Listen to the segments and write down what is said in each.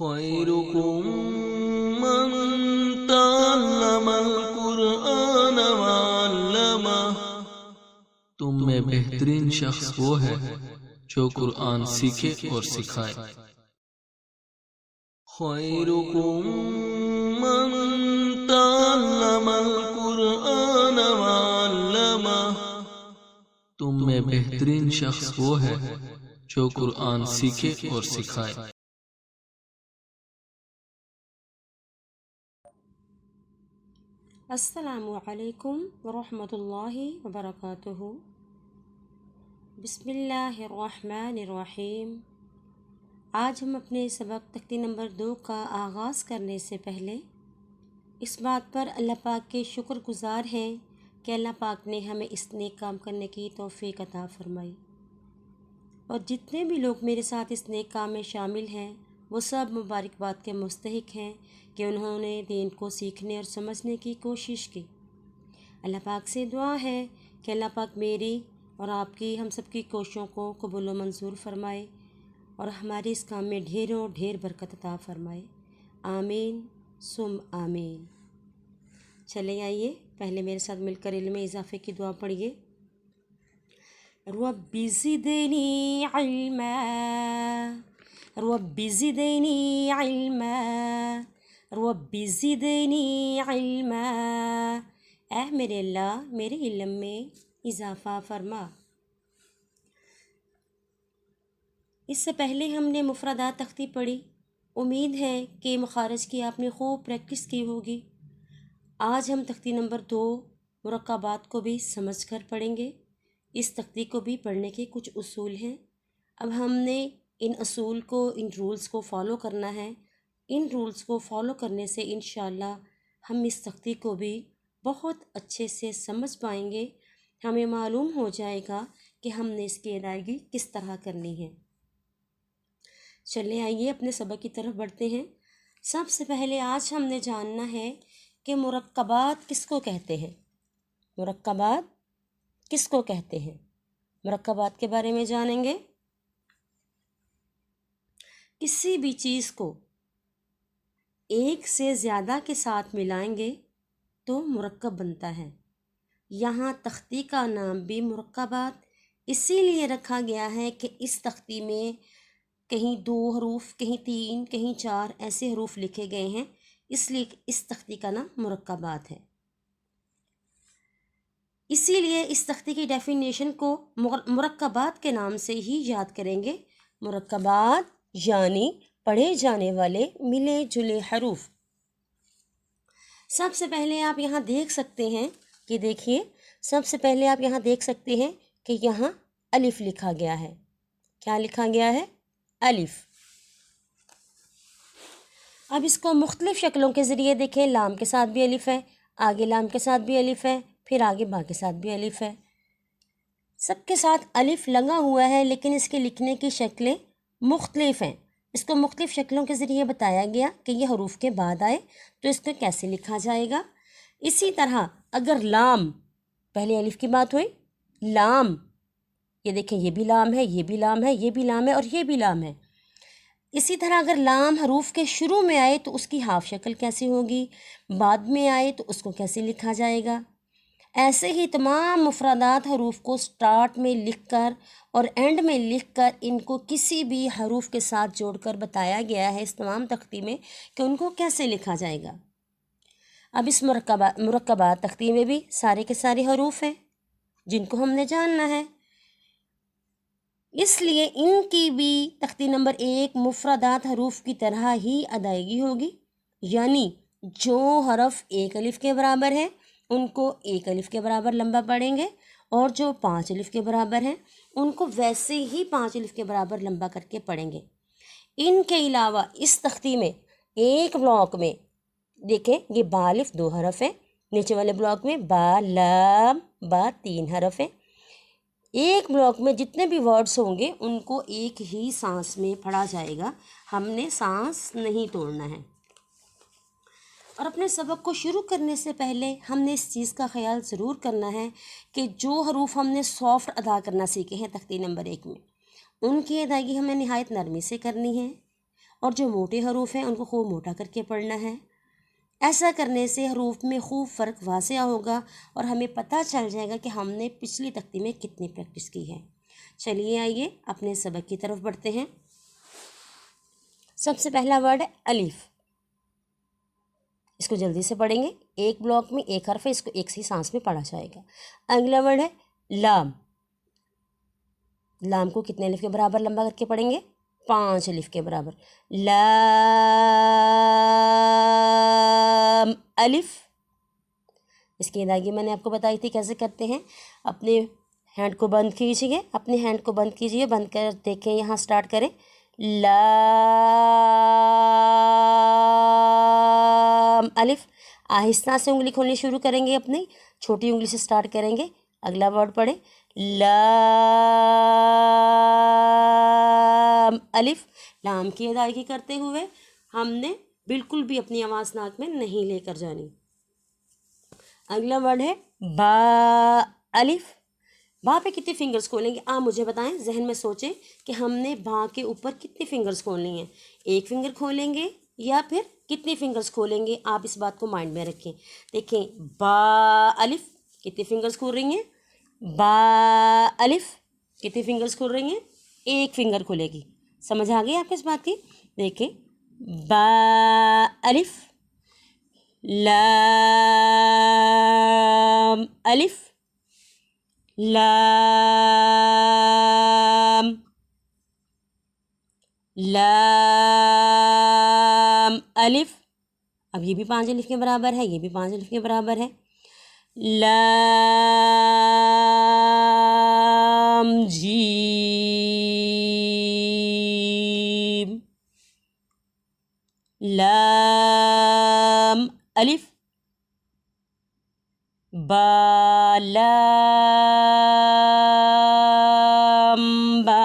خيركم من تعلم القرآن وعلمه، تم میں بہترین شخص وہ ہے جو قرآن سیکھے اور سکھائے۔ خيركم من تعلم القرآن وعلمه، تم میں بہترین شخص وہ ہے جو قرآن سیکھے اور سکھائے۔ السلام علیکم ورحمۃ اللہ وبرکاتہ۔ بسم اللہ الرحمن الرحیم۔ آج ہم اپنے سبق تختی نمبر 2 کا آغاز کرنے سے پہلے اس بات پر اللہ پاک کے شکر گزار ہیں کہ اللہ پاک نے ہمیں اس نیک کام کرنے کی توفیق عطا فرمائی، اور جتنے بھی لوگ میرے ساتھ اس نیک کام میں شامل ہیں وہ سب مبارکباد کے مستحق ہیں کہ انہوں نے دین کو سیکھنے اور سمجھنے کی کوشش کی۔ اللہ پاک سے دعا ہے کہ اللہ پاک میری اور آپ کی ہم سب کی کوششوں کو قبول و منظور فرمائے اور ہمارے اس کام میں ڈھیروں ڈھیر برکت عطا فرمائے، آمین ثم آمین۔ چلے آئیے پہلے میرے ساتھ مل کر علم اضافے کی دعا پڑھیے۔ رب زدنی علما، رب زدنی علما، رب زدنی علما، اے میرے اللہ میرے علم میں اضافہ فرما۔ اس سے پہلے ہم نے مفردات تختی پڑھی، امید ہے کہ مخارج کی آپ نے خوب پریکٹس کی ہوگی۔ آج ہم تختی نمبر 2 مرکبات کو بھی سمجھ کر پڑھیں گے۔ اس تختی کو بھی پڑھنے کے کچھ اصول ہیں، اب ہم نے ان اصول کو، ان رولز کو فالو کرنا ہے۔ ان رولز کو فالو کرنے سے انشاءاللہ ہم اس تختی کو بھی بہت اچھے سے سمجھ پائیں گے، ہمیں معلوم ہو جائے گا کہ ہم نے اس کی ادائیگی کس طرح کرنی ہے۔ چلے آئیے اپنے سبق کی طرف بڑھتے ہیں۔ سب سے پہلے آج ہم نے جاننا ہے کہ مرکبات کس کو کہتے ہیں۔ مرکبات کس کو کہتے ہیں؟ مرکبات کے بارے میں جانیں گے۔ کسی بھی چیز کو ایک سے زیادہ کے ساتھ ملائیں گے تو مرکب بنتا ہے۔ یہاں تختی کا نام بھی مرکبات اسی لیے رکھا گیا ہے کہ اس تختی میں کہیں 2 حروف، کہیں 3، کہیں 4 ایسے حروف لکھے گئے ہیں، اس لیے اس تختی کا نام مرکبات ہے۔ اسی لیے اس تختی کی ڈیفینیشن کو مرکبات کے نام سے ہی یاد کریں گے۔ مرکبات یعنی پڑھے جانے والے ملے جلے حروف۔ سب سے پہلے آپ یہاں دیکھ سکتے ہیں کہ دیکھیے، سب سے پہلے آپ یہاں دیکھ سکتے ہیں کہ یہاں الف لکھا گیا ہے۔ کیا لکھا گیا ہے؟ الف۔ اب اس کو مختلف شکلوں کے ذریعے دیکھیں، لام کے ساتھ بھی الف ہے، آگے لام کے ساتھ بھی الف ہے، پھر آگے با کے ساتھ بھی الف ہے۔ سب کے ساتھ الف لگا ہوا ہے، لیکن اس کے لکھنے کی شکلیں مختلف ہیں۔ اس کو مختلف شکلوں کے ذریعے بتایا گیا کہ یہ حروف کے بعد آئے تو اس کو کیسے لکھا جائے گا۔ اسی طرح اگر لام، پہلے الف کی بات ہوئی، لام، یہ دیکھیں یہ بھی لام ہے، یہ بھی لام ہے، یہ بھی لام ہے اور یہ بھی لام ہے۔ اسی طرح اگر لام حروف کے شروع میں آئے تو اس کی ہاف شکل کیسی ہوگی، بعد میں آئے تو اس کو کیسے لکھا جائے گا۔ ایسے ہی تمام مفردات حروف کو سٹارٹ میں لکھ کر اور اینڈ میں لکھ کر ان کو کسی بھی حروف کے ساتھ جوڑ کر بتایا گیا ہے اس تمام تختی میں کہ ان کو کیسے لکھا جائے گا۔ اب اس مرکبات تختی میں بھی سارے کے سارے حروف ہیں جن کو ہم نے جاننا ہے، اس لیے ان کی بھی تختی نمبر 1 مفردات حروف کی طرح ہی ادائیگی ہوگی، یعنی جو حرف 1 الف کے برابر ہے ان کو 1 الف کے برابر لمبا پڑھیں گے، اور جو 5 الف کے برابر ہیں ان کو ویسے ہی 5 الف کے برابر لمبا کر کے پڑھیں گے۔ ان کے علاوہ اس تختی میں ایک بلاک میں دیکھیں یہ با الف 2 حرف ہیں، نیچے والے بلاک میں با لام با 3 حرف ہیں۔ ایک بلاک میں جتنے بھی ورڈز ہوں گے ان کو ایک ہی سانس میں پڑھا جائے گا، ہم نے سانس نہیں توڑنا ہے۔ اور اپنے سبق کو شروع کرنے سے پہلے ہم نے اس چیز کا خیال ضرور کرنا ہے کہ جو حروف ہم نے سافٹ ادا کرنا سیکھے ہیں تختی نمبر 1 میں، ان کی ادائیگی ہمیں نہایت نرمی سے کرنی ہے، اور جو موٹے حروف ہیں ان کو خوب موٹا کر کے پڑھنا ہے۔ ایسا کرنے سے حروف میں خوب فرق واضح ہوگا اور ہمیں پتہ چل جائے گا کہ ہم نے پچھلی تختی میں کتنی پریکٹس کی ہے۔ چلیے آئیے اپنے سبق کی طرف بڑھتے ہیں۔ سب سے پہلا ورڈ ہے الف، اس کو جلدی سے پڑھیں گے، ایک بلاک میں ایک حرف ہے، اس کو ایک سی سانس میں پڑھا جائے گا۔ اگلا ورڈ ہے لام، لام کو کتنے الف کے برابر لمبا کر کے پڑھیں گے؟ 5 الف کے برابر، لام الف۔ اس کی ادائیگی میں نے آپ کو بتائی تھی کیسے کرتے ہیں۔ اپنے ہینڈ کو بند کیجیے، اپنے ہینڈ کو بند کیجیے، بند کر دیکھیں، یہاں سٹارٹ کریں، لام الف۔ آہستہ سے انگلی کھولنی شروع کریں گے، اپنی چھوٹی انگلی سے سٹارٹ کریں گے۔ اگلا ورڈ پڑھیں، لام الف۔ لام کی ادائیگی کرتے ہوئے ہم نے بالکل بھی اپنی آواز ناک میں نہیں لے کر جانی۔ اگلا ورڈ ہے با الف۔ با پہ کتنی فنگرز کھولیں گے؟ آپ مجھے بتائیں، ذہن میں سوچیں کہ ہم نے با کے اوپر کتنی فنگرز کھولنی ہیں؟ ایک فنگر کھولیں گے یا پھر کتنی فنگرز کھولیں گے؟ آپ اس بات کو مائنڈ میں رکھیں۔ دیکھیں، با الف کتنی فنگرز کھول رہی ہیں؟ با الف کتنی فنگرز کھول رہی ہیں؟ ایک فنگر کھلے گی۔ سمجھ آ گئی آپ کو اس بات کی؟ دیکھیں، با الف، لام الف، لام، لام الف۔ اب یہ بھی 5 الف کے برابر ہے، یہ بھی 5 الف کے برابر ہے، لام جیم، لام الف، با لام با۔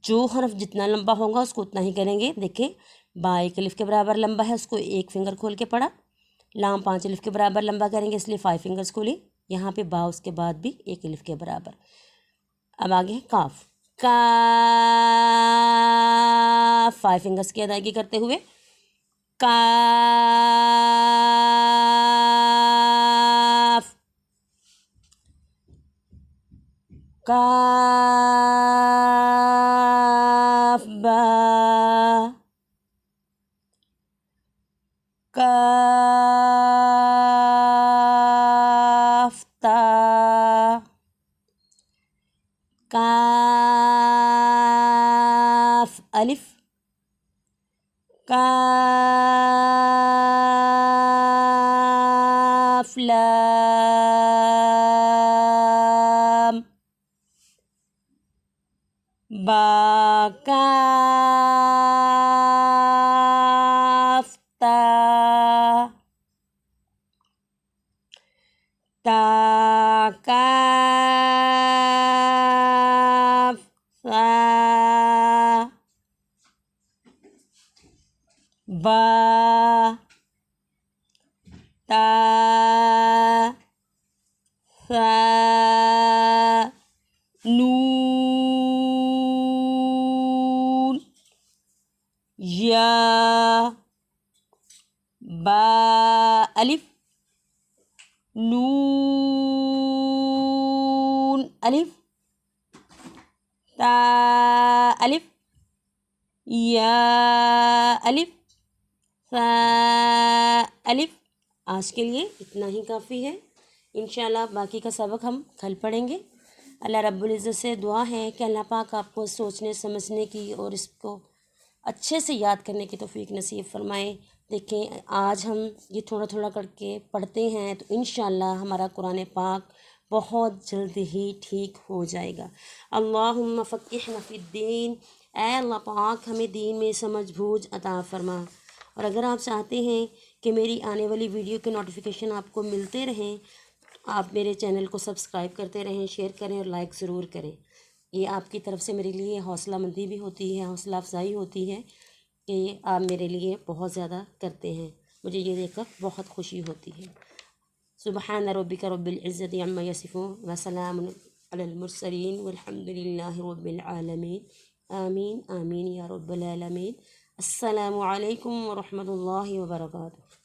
جو حرف جتنا لمبا ہوگا اس کو اتنا ہی کریں گے۔ دیکھیں، با 1 الف کے برابر لمبا ہے، اس کو ایک فنگر کھول کے پڑھا۔ لام 5 الف کے برابر لمبا کریں گے، اس لیے 5 فنگرز کھولی۔ یہاں پہ با اس کے بعد بھی 1 الف کے برابر۔ اب آگے ہے کاف، کاف 5 فنگرز کی ادائیگی کرتے ہوئے، کاف، کاف با، کاف تا، کاف الف، کاف لام، با کاف تا، تا کاف ثا، با تا ثا نون، یا با الف، نون الف، تا الف، یا الف، ثا الف۔ آج کے لیے اتنا ہی کافی ہے، انشاءاللہ باقی کا سبق ہم کل پڑھیں گے۔ اللہ رب العزت سے دعا ہے کہ اللہ پاک آپ کو سوچنے سمجھنے کی اور اس کو اچھے سے یاد کرنے کی توفیق نصیب فرمائے۔ دیکھیں، آج ہم یہ تھوڑا تھوڑا کر کے پڑھتے ہیں تو انشاءاللہ ہمارا قرآن پاک بہت جلد ہی ٹھیک ہو جائے گا۔ اللہم فقہنا فی الدین، اے اللہ پاک ہمیں دین میں سمجھ بوجھ عطا فرما۔ اور اگر آپ چاہتے ہیں کہ میری آنے والی ویڈیو کے نوٹیفیکیشن آپ کو ملتے رہیں، آپ میرے چینل کو سبسکرائب کرتے رہیں، شیئر کریں اور لائک ضرور کریں۔ یہ آپ کی طرف سے میرے لیے حوصلہ مندی بھی ہوتی ہے، حوصلہ افزائی ہوتی ہے کہ آپ میرے لیے بہت زیادہ کرتے ہیں، مجھے یہ دیکھ کر بہت خوشی ہوتی ہے۔ سبحان ربک رب العزت عما یصفون وسلام علی المرسلین والحمد للہ رب العالمین۔ آمین آمین یا رب العالمین۔ السلام علیکم ورحمۃ اللہ وبرکاتہ۔